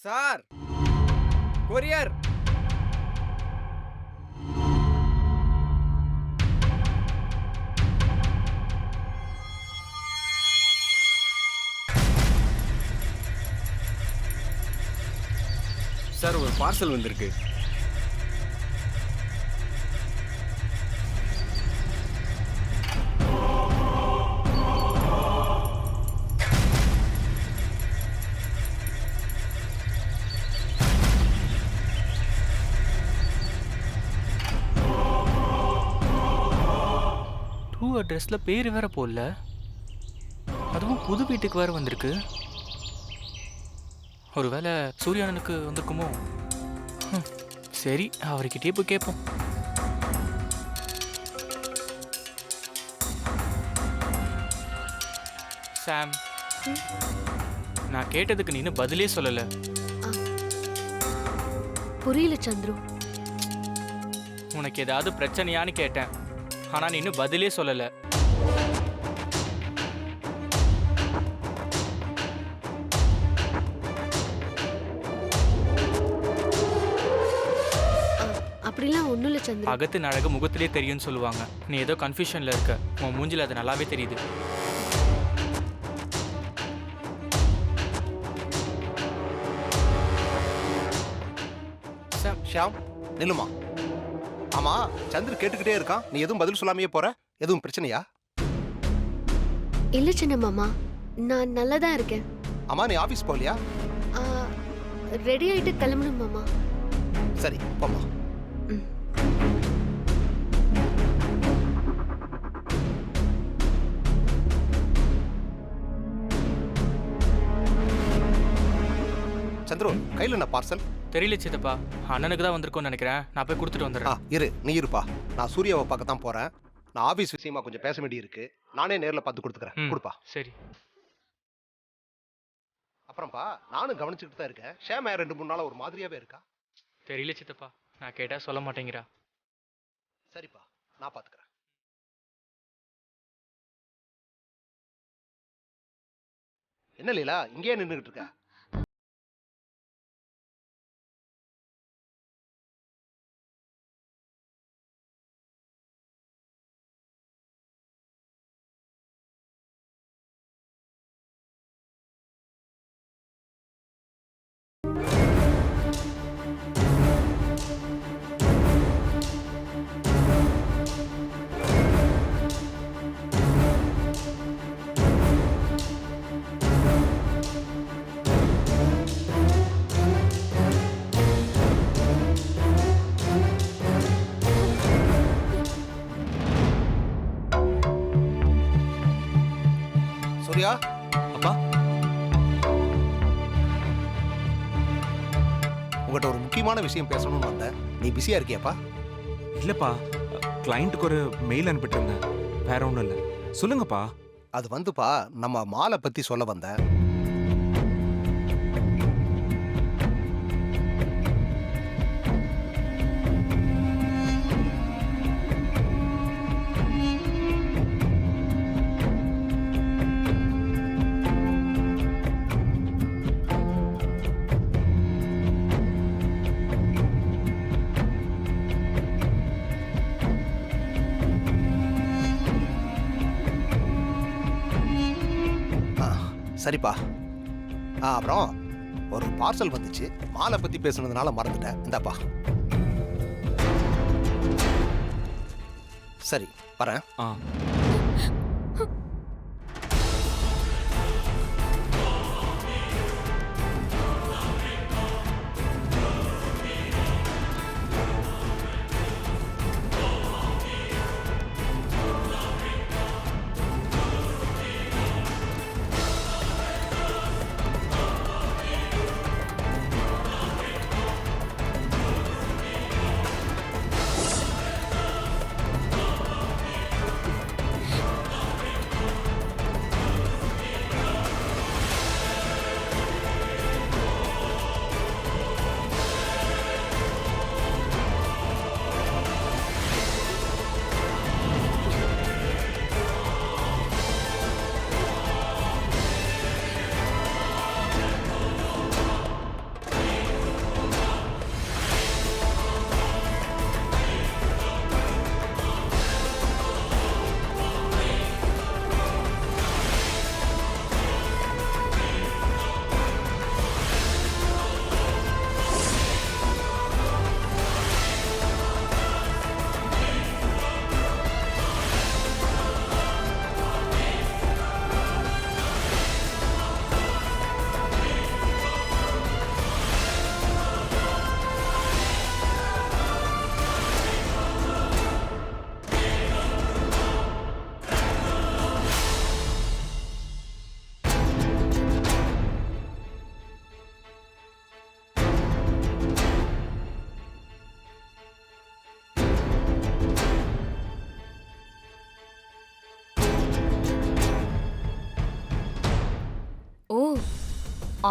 Sir, courier. Sir, ஒரு parcel வந்திருக்கு. Two அட்ரஸில் பேர் வேற போடல, அதுவும் புது வீட்டுக்கு வேற வந்திருக்கு. ஒருவேளை சூர்யானனுக்கு வந்திருக்குமோ? சரி, அவர்கிட்டயே போய் கேட்போம். சாம், நான் கேட்டதுக்கு நீ இன்னும் பதிலே சொல்லல. புரியல சந்துரு. உனக்கு ஏதாவது பிரச்சனையான்னு கேட்டேன், ஆனா நீ இன்னும் பதிலே சொல்லல. அப்படிலாம் ஒண்ணும் இல்ல சந்துரு. அகத்து அழகு முகத்திலே தெரியும்னு சொல்லுவாங்க. நீ ஏதோ கன்ஃபியூஷன்ல இருக்க. உன் மூஞ்சில அது நல்லாவே தெரியுது. ஷியாம், நில்லுமா. ஆமா, சந்திர கேட்டுக்கிட்டே இருக்கான், நீ எதுவும் பதில் சொல்லாமையே போற. எதுவும் பிரச்சனையா? இல்ல சின்ன மாமா, நான் நல்லா தான் இருக்கேன். ஆமா, நீ ஆபீஸ் போகலையா? ரெடி ஆயிட்டு கிளம்பணும் மாமா. சரி, போமா. சந்திரு, கையில் என்ன பார்சல்? தெரியல சித்தப்பா, அண்ணனுக்கு தான் வந்திருக்கும்னு நினைக்கிறேன். நான் போய் கொடுத்துட்டு வந்துடுறேன். இரு, நீ இருப்பா. நான் சூர்யாவை பார்க்க தான் போறேன். நான் ஆபீஸ் விஷயமா கொஞ்சம் பேச வேண்டி இருக்கு. நானே நேர்ல பார்த்து கொடுத்துக்கிறேன். கொடுப்பா. சரி. அப்புறம்ப்பா, நானும் கவனிச்சுட்டு தான் இருக்கேன். ஷேமா 2-3 நாளா ஒரு மாதிரியாவே இருக்கா. தெரியல சித்தப்பா, நான் கேட்டா சொல்ல மாட்டேங்கிறா. சரிப்பா, நான் பாத்துக்கிறேன். என்ன லீலா, இங்கேயே நின்றுகிட்டு இருக்க? சூர்யா, அப்பா, உங்கள்கிட்ட ஒரு முக்கியமான விஷயம் பேசணும்னு வந்தேன். நீ பிஸியா இருக்கியாப்பா? இல்லப்பா, கிளைண்ட்டுக்கு ஒரு மெயில் அனுப்பிட்டு இருந்தேன். வேற ஒன்றும் இல்லை, சொல்லுங்கப்பா. அது வந்துப்பா, நம்ம மாலை பத்தி சொல்ல வந்தேன். சரிப்பா. அப்புறம் ஒரு பார்சல் வந்துச்சு. மாலை பத்தி பேசுனதுனால மறந்துட்டேன். இந்தாப்பா. சரி, வரேன்.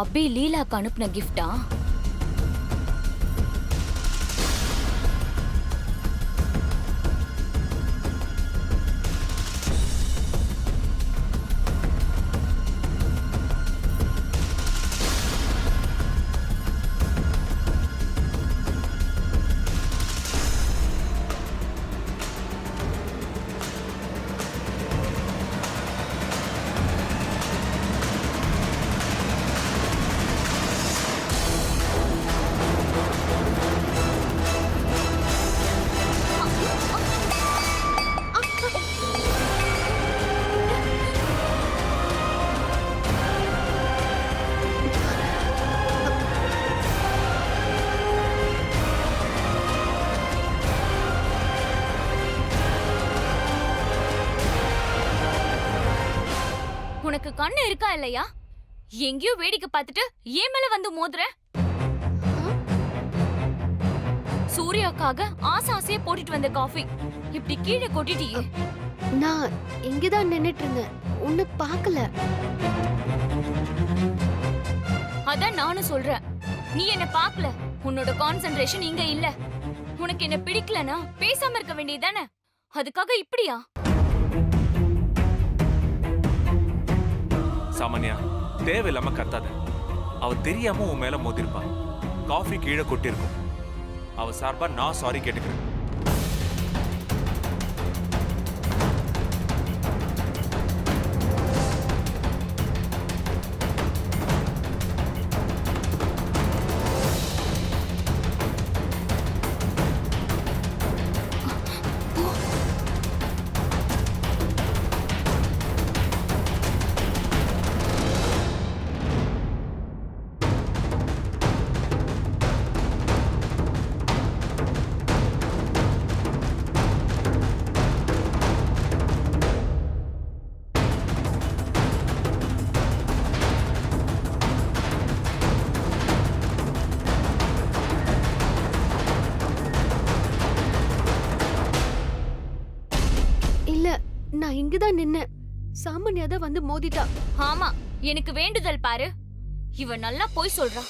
அபி லீலாக்கு அனுப்புன கிஃப்டா? உனக்கு கண்ணு இருக்கா இல்லையா? எங்கேயோ வேடிக்கை பார்த்துட்டு ஏன் மேல வந்து மோதுற? சூர்யாக்காக ஆசையா போட்டுட்டு வந்த காஃபி இப்படி கீழே கொட்டிட்டியே. நான் இங்கதான் நின்னுட்டு இருந்தேன், உன்னை பார்க்கல. அதான் நானும் சொல்றேன், நீ என்ன பார்க்கல. உன்னோட கான்சென்ட்ரேஷன் இங்க இல்ல. உனக்கு என்ன பிடிக்கலனா பேசாம இருக்க வேண்டியதானே? அதுக்காக இப்படியா? சாமானியா, தேவையில்லாம கத்தாத. அவ தெரியாம உன் மேல மோதிருப்பா. காஃபி கீழே கொட்டிருக்கும். அவ சார்பா நான் சாரி கேட்டுக்கிறேன். இல்ல, நான் இங்கதான் நின்னேன். சாமானியா தான் வந்து மோதிட்டா. ஆமா, எனக்கு வேண்டுதல் பாரு. இவ நல்லா போய் சொல்றா.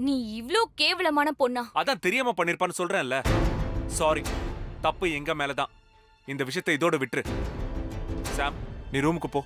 நீ இவ்ளோ கேவலமான பொண்ணா? அதான் தெரியாம பண்ணிருப்பான்னு சொல்றேன்ல. சாரி, தப்பு எங்க மேலதான். இந்த விஷயத்தை இதோட விட்டுரு. சாம், நீ ரூமுக்கு போ.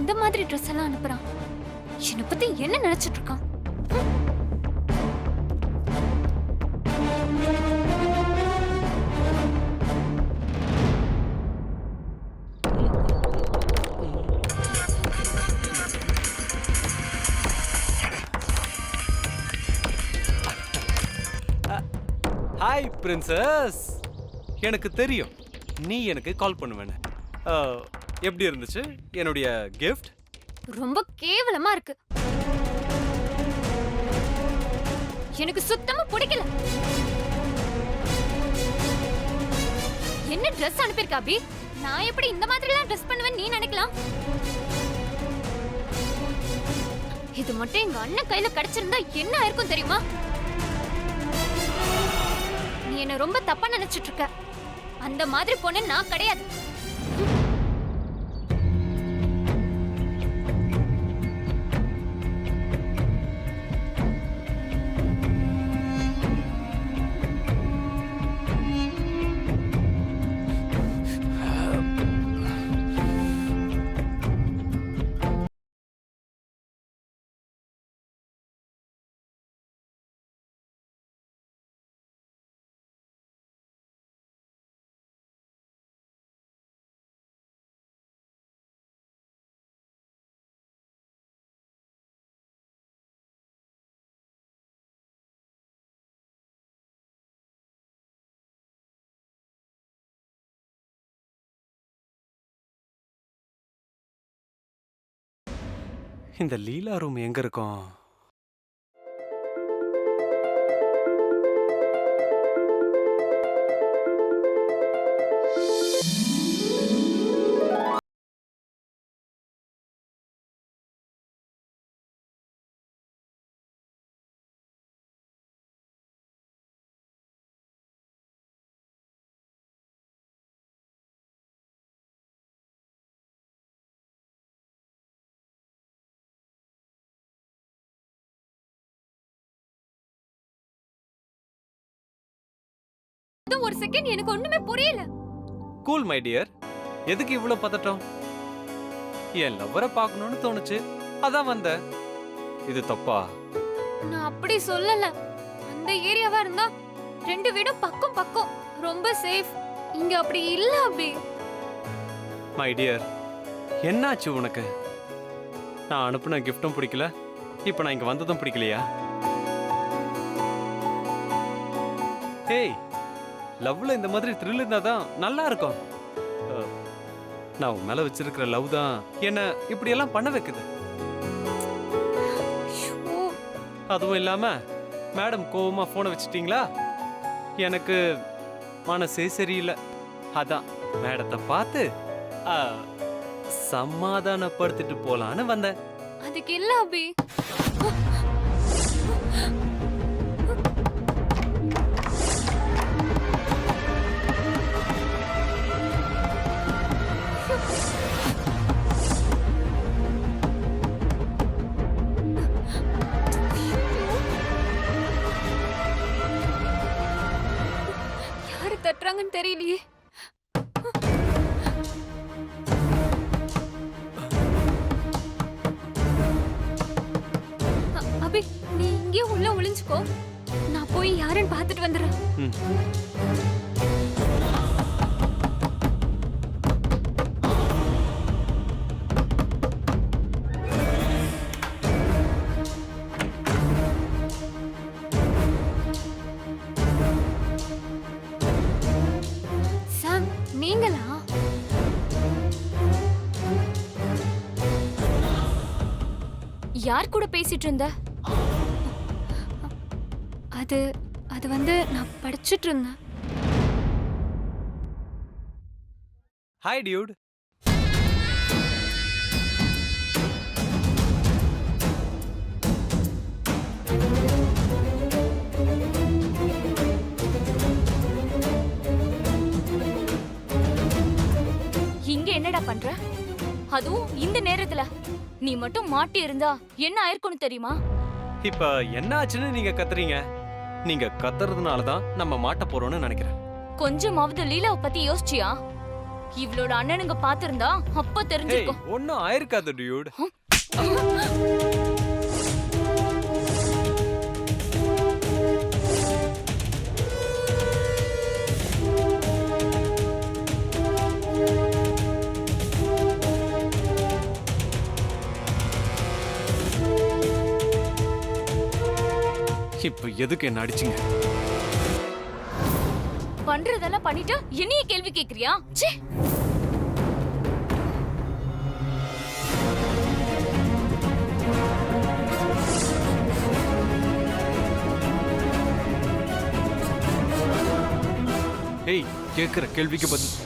இந்த மாதிரி ட்ரெஸ் எல்லாம் அனுப்புறான்? என்னை பத்தி என்ன நினைச்சிட்டு இருக்கான்? Hi princess. எனக்கு தெரியும் நீ எனக்கு கால் பண்ணுவேன்னு. எப்படி இருந்துச்சு என்னுடைய கிஃப்ட்? ரொம்ப கேவலமா இருக்கு. எனக்கு சுத்தமா பிடிக்கல. என்ன ட்ரெஸ் அனுப்பியிருக்க அபி? நான் எப்படி இந்த மாதிரி எல்லாம் ட்ரெஸ் பண்ணுவேன்னு நீ நினைக்கலாம்? இது மட்டும் எங்க அண்ணன் கையில கிடைச்சிருந்தா என்ன ஆயிருக்கும் தெரியுமா? நீ என்ன ரொம்ப தப்பா நினைச்சிட்டு இருக்க. அந்த மாதிரி பொண்ணு நான் கிடையாது. இந்த லீலா ரூம் எங்க இருக்கும்? ஒரு செகண்ட் எனக்கு ஒண்ணுமே புரியல. Cool my dear. எதுக்கு இவ்வளவு பதட்டம்? என் லவ்வரை பார்க்கணும்னு தோணுச்சு, அதான் வந்த. இது தப்பா? நான் அப்படி சொல்லல. அந்த ஏரியாவா இருந்தா 2 வீடும் பக்கம் பக்கம், ரொம்ப சேஃப். இங்க அப்படி இல்ல அபி. மை டியர், என்னாச்சு உனக்கு? நான் அனுப்புன கிஃப்டும் பிடிக்கல, இப்போ நான் இங்க வந்ததும் பிடிக்கலையா? ஹேய், லவ்ல இந்த மாதிரி த்ரில் இருந்தா தான் நல்லா இருக்கும். நான் உன் மேல வச்சிருக்கிற லவ் தான் என்ன இப்படி எல்லாம் பண்ண வைக்குது. அதுவும் இல்லாம மேடம் கோவமா போனை வச்சிட்டீங்களா? எனக்கு மனசே சரியில்லை. அதான் மேடத்தை பார்த்து சமாதானப்படுத்திட்டு போலான்னு வந்தேன். அதுக்கு இல்ல அபி. யாரு தட்டுறாங்கன்னு தெரியலையே. அபி, நீ இங்கே உள்ள ஒளிஞ்சுக்கோ. நான் போய் யாருன்னு பார்த்துட்டு வந்துடுறேன். சாம், நீங்களா? யார் கூட பேசிட்டு இருந்த? அது வந்து நான் படிச்சிட்டு இருந்தேன். Hi Dude. இங்க என்னடா பண்ற? அதுவும் இந்த நேரத்துல? நீ மட்டும் மாட்டி இருந்தா என்ன ஆயிருக்கும்னு தெரியுமா? இப்ப என்ன ஆச்சுன்னு நீங்க கத்துறீங்க? நீங்க கத்துறதுனால தான் நம்ம மாட்ட போறோம்னு நினைக்கிறேன். கொஞ்சமாவது லீலாவை பத்தி யோசிச்சியா? இவளோட அண்ணனுங்க பாத்திருந்தா அப்ப ஹே தெரிஞ்சிருக்கும். ஒன்னும் ஆயிருக்காது டியூட். இப்ப எதுக்கு என்ன அடிச்சீங்க? பண்றதெல்லாம் பண்ணிட்டு என்னைய கேள்வி கேக்குறியா? ச்சே. ஏய் கேக்குற கேள்விக்கு பதில்.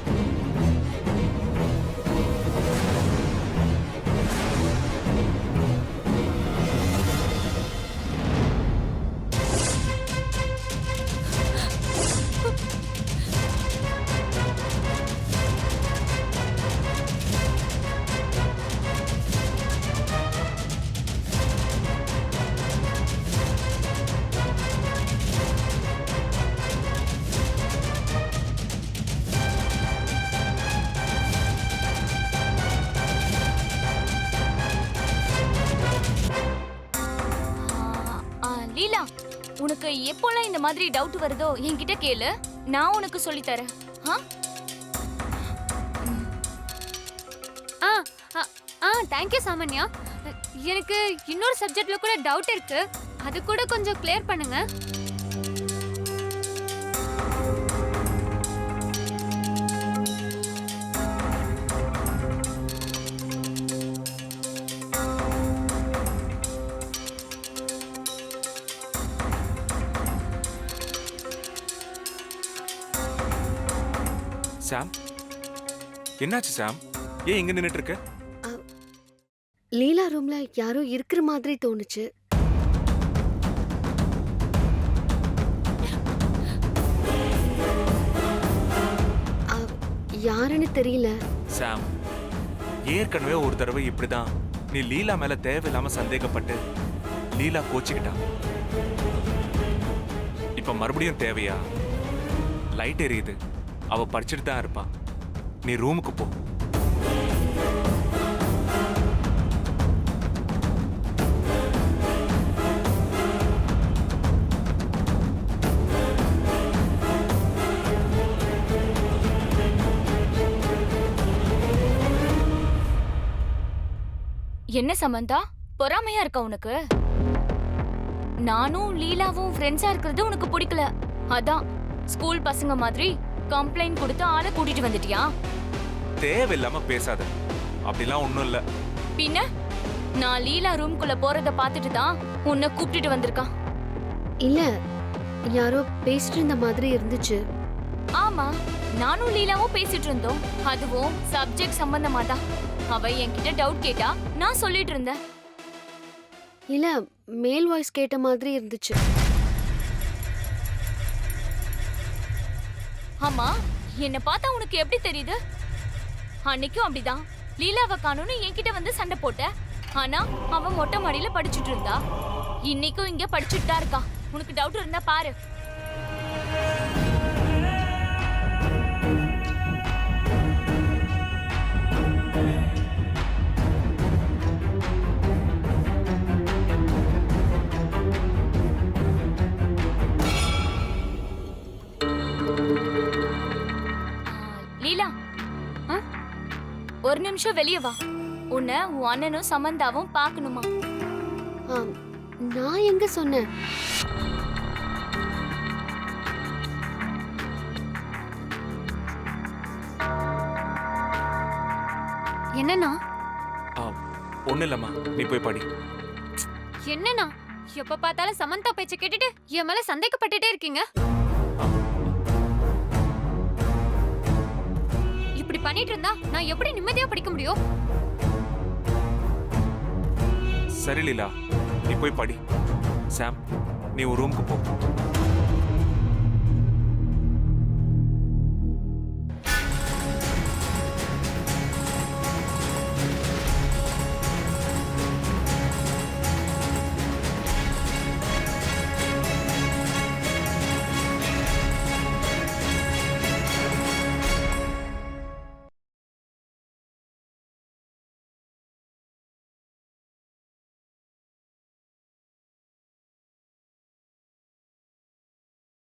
லீலா, உனக்கு எப்போல்லாம் இந்த மாதிரி டவுட் வருதோ என்கிட்ட கேளு, நான் உனக்கு சொல்லி தரேன். தேங்க்யூ சாமான்யா. எனக்கு இன்னொரு சப்ஜெக்ட்ல கூட டவுட் இருக்கு, அது கூட கொஞ்சம் கிளியர் பண்ணுங்க. சாம், என்னாச்சு சாம்? ஏன் இங்க நின்னுட்டு இருக்க? லீலா ரூம்ல யாரோ இருக்கிற மாதிரி தோணுச்சு. யாருன்னு தெரியல. சாம், ஏற்கனவே ஒரு தடவை இப்படிதான் நீ லீலா மேல தேவையில்லாம சந்தேகப்பட்டு லீலா கோச்சிக்கிட்டா. இப்ப மறுபடியும் தேவையா? லைட் எரியுது, அவ படிச்சுட்டு தான் இருப்பா. நீ ரூமுக்கு போ. என்ன சமந்தா, பொறாமையா இருக்கா உனக்கு? நானும் லீலாவும் ஃப்ரெண்ட்ஸா இருக்கிறது உனக்கு பிடிக்கல, அதான் ஸ்கூல் பசங்க மாதிரி கம்ப்ளைண்ட் கொடுத்து ஆளை கூட்டிட்டு வந்துட்டியா? தேவையில்லாம பேசாத, அப்படிலாம் ஒண்ணும் இல்ல. பின்ன நான் லீலா ரூம்குள்ள போறத பார்த்துட்டு தான் உன்னை கூப்பிட்டுட்டு வந்திருக்கான். இல்ல, யாரோ பேசிட்டு இருந்த மாதிரி இருந்துச்சு. ஆமா, நானும் லீலாவும் பேசிட்டு இருந்தோம், அதுவும் சப்ஜெக்ட் சம்பந்தமா தான். அவ என்கிட்ட டவுட் கேட்டா, நான் சொல்லிட்டு இருந்தேன். இல்ல, மேல் வாய்ஸ் கேட்ட மாதிரி இருந்துச்சு. ஆமா, என்ன பார்த்தா உனக்கு எப்படி தெரியுது? அன்னைக்கும் அப்படிதான், லீலாவை காணும்னு என்கிட்ட வந்து சண்டை போட்ட. ஆனா அவ மொட்டை மாடியில படிச்சுட்டு இருந்தா. இன்னைக்கும் இங்க படிச்சுட்டு தான் இருக்கா. உனக்கு டவுட் இருந்தா பாரு. லீலா, ஒரு நிமிஷம் வெளியே வா. உன்னை உன் அண்ணனும் சமந்தாவும் பார்க்கணுமா? நான் எங்க சொன்னேன்? என்னண்ணா? ஒண்ணு இல்லம்மா, நீ போய் படி. என்னண்ணா, எப்ப பார்த்தாலும் சமந்தா பேச்ச கேட்டுட்டு என் மேல சந்தேகப்பட்டுட்டே இருக்கீங்க. இப்படி பண்ணிட்டு இருந்தா நான் எப்படி நிம்மதியா படிக்க முடியும்? சரி லீலா, நீ போய் படி. சாம், நீ ஒரு ரூமுக்கு போ.